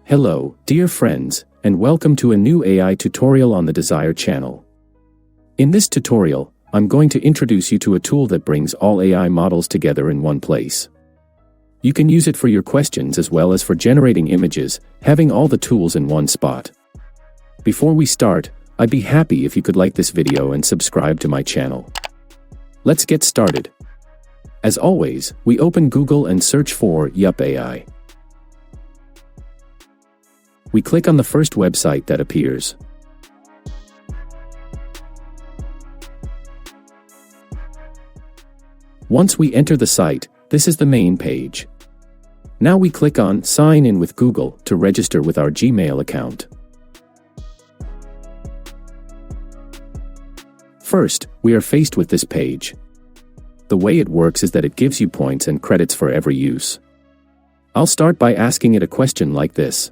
Hello, dear friends, and welcome to a new AI tutorial on the Desire channel. In this tutorial, I'm going to introduce you to a tool that brings all AI models together in one place. You can use it for your questions as well as for generating images, having all the tools in one spot. Before we start, I'd be happy if you could like this video and subscribe to my channel. Let's get started. As always, we open Google and search for Yup AI. We click on the first website that appears. Once we enter the site, this is the main page. Now we click on Sign in with Google to register with our Gmail account. First, we are faced with this page. The way it works is that it gives you points and credits for every use. I'll start by asking it a question like this.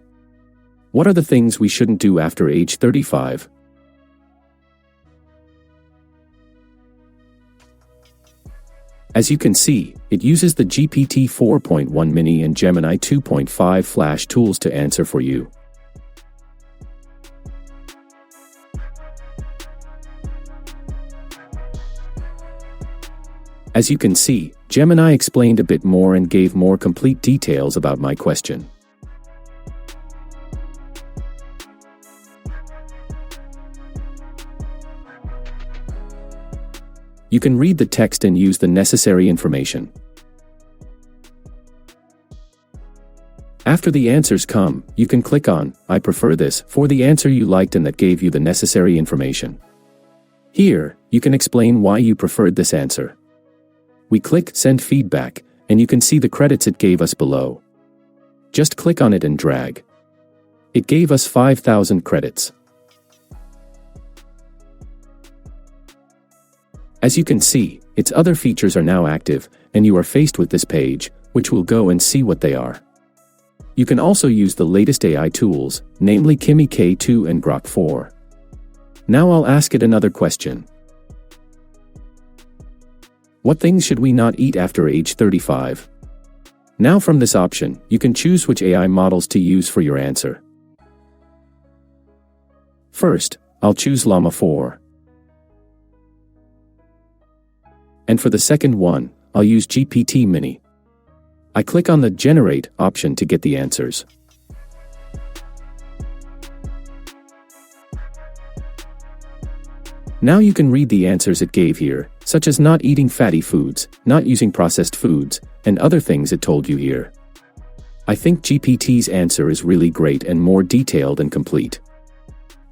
What are the things we shouldn't do after age 35? As you can see, it uses the GPT 4.1 Mini and Gemini 2.5 Flash tools to answer for you. As you can see, Gemini explained a bit more and gave more complete details about my question. You can read the text and use the necessary information. After the answers come, you can click on I prefer this for the answer you liked and that gave you the necessary information. Here, you can explain why you preferred this answer. We click Send Feedback, and you can see the credits it gave us below. Just click on it and drag. It gave us 5,000 credits. As you can see, its other features are now active, and you are faced with this page, which we'll go and see what they are. You can also use the latest AI tools, namely Kimi K2 and Grok 4. Now I'll ask it another question. What things should we not eat after age 35? Now from this option, you can choose which AI models to use for your answer. First, I'll choose Llama 4. And for the second one, I'll use GPT Mini. I click on the Generate option to get the answers. Now you can read the answers it gave here, such as not eating fatty foods, not using processed foods, and other things it told you here. I think GPT's answer is really great and more detailed and complete.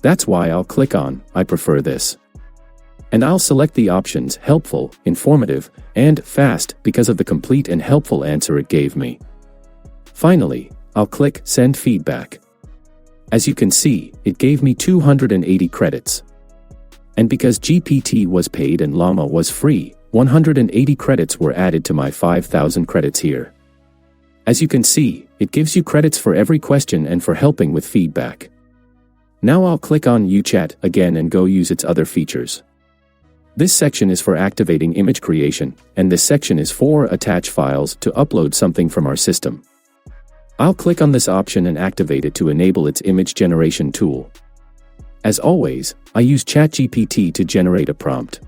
That's why I'll click on I prefer this. And I'll select the options Helpful, Informative, and Fast because of the complete and helpful answer it gave me. Finally, I'll click Send Feedback. As you can see, it gave me 280 credits. And because GPT was paid and Llama was free, 180 credits were added to my 5,000 credits here. As you can see, it gives you credits for every question and for helping with feedback. Now I'll click on UChat again and go use its other features. This section is for activating image creation, and this section is for attach files to upload something from our system. I'll click on this option and activate it to enable its image generation tool. As always, I use ChatGPT to generate a prompt.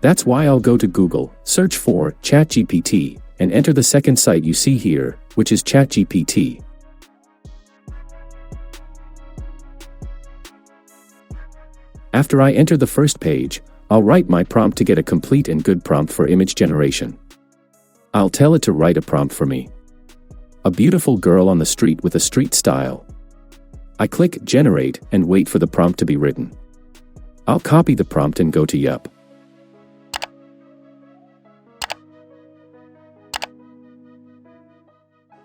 That's why I'll go to Google, search for ChatGPT, and enter the second site you see here, which is ChatGPT. After I enter the first page, I'll write my prompt to get a complete and good prompt for image generation. I'll tell it to write a prompt for me. A beautiful girl on the street with a street style. I click Generate and wait for the prompt to be written. I'll copy the prompt and go to Yup.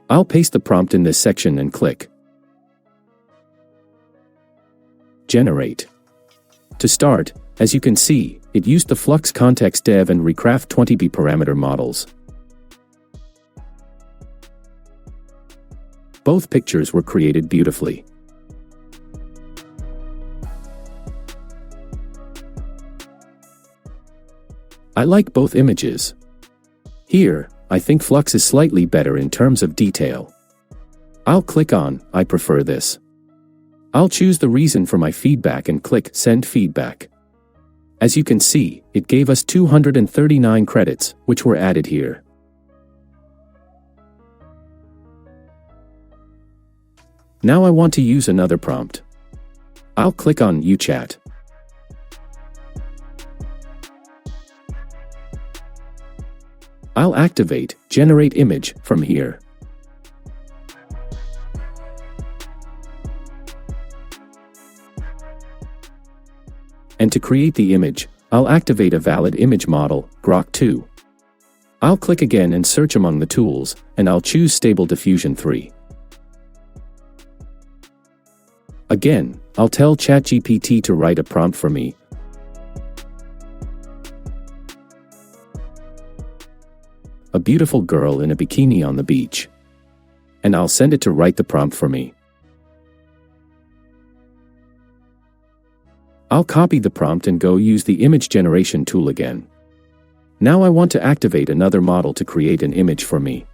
I'll paste the prompt in this section and click Generate. To start, as you can see, it used the Flux Context Dev and Recraft 20B parameter models. Both pictures were created beautifully. I like both images. Here, I think Flux is slightly better in terms of detail. I'll click on I prefer this. I'll choose the reason for my feedback and click Send Feedback. As you can see, it gave us 239 credits, which were added here. Now I want to use another prompt. I'll click on UChat. I'll activate Generate Image from here. And to create the image, I'll activate a valid image model, Grok 2. I'll click again and search among the tools, and I'll choose Stable Diffusion 3. Again, I'll tell ChatGPT to write a prompt for me. A beautiful girl in a bikini on the beach. And I'll send it to write the prompt for me. I'll copy the prompt and go use the image generation tool again. Now I want to activate another model to create an image for me.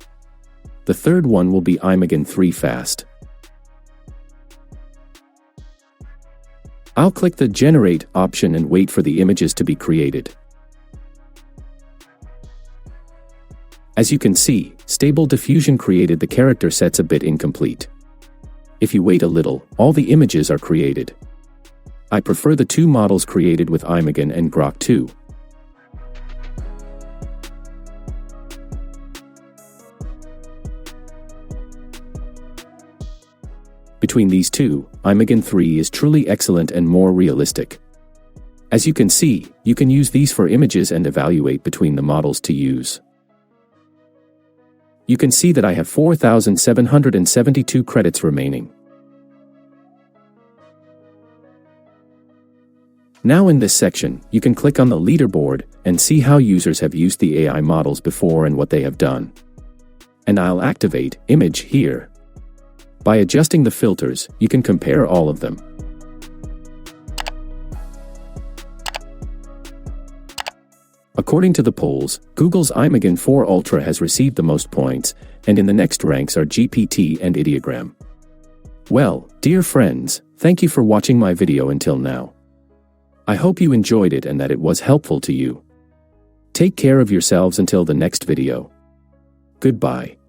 The third one will be Imagen 3 Fast. I'll click the Generate option and wait for the images to be created. As you can see, Stable Diffusion created the character sets a bit incomplete. If you wait a little, all the images are created. I prefer the two models created with Imagen and Grok 2. Between these two, Imagen 3 is truly excellent and more realistic. As you can see, you can use these for images and evaluate between the models to use. You can see that I have 4,772 credits remaining. Now in this section, you can click on the leaderboard and see how users have used the AI models before and what they have done. And I'll activate Image here. By adjusting the filters, you can compare all of them. According to the polls, Google's Imagen 4 Ultra has received the most points, and in the next ranks are GPT and Ideogram. Well, dear friends, thank you for watching my video until now. I hope you enjoyed it and that it was helpful to you. Take care of yourselves until the next video. Goodbye.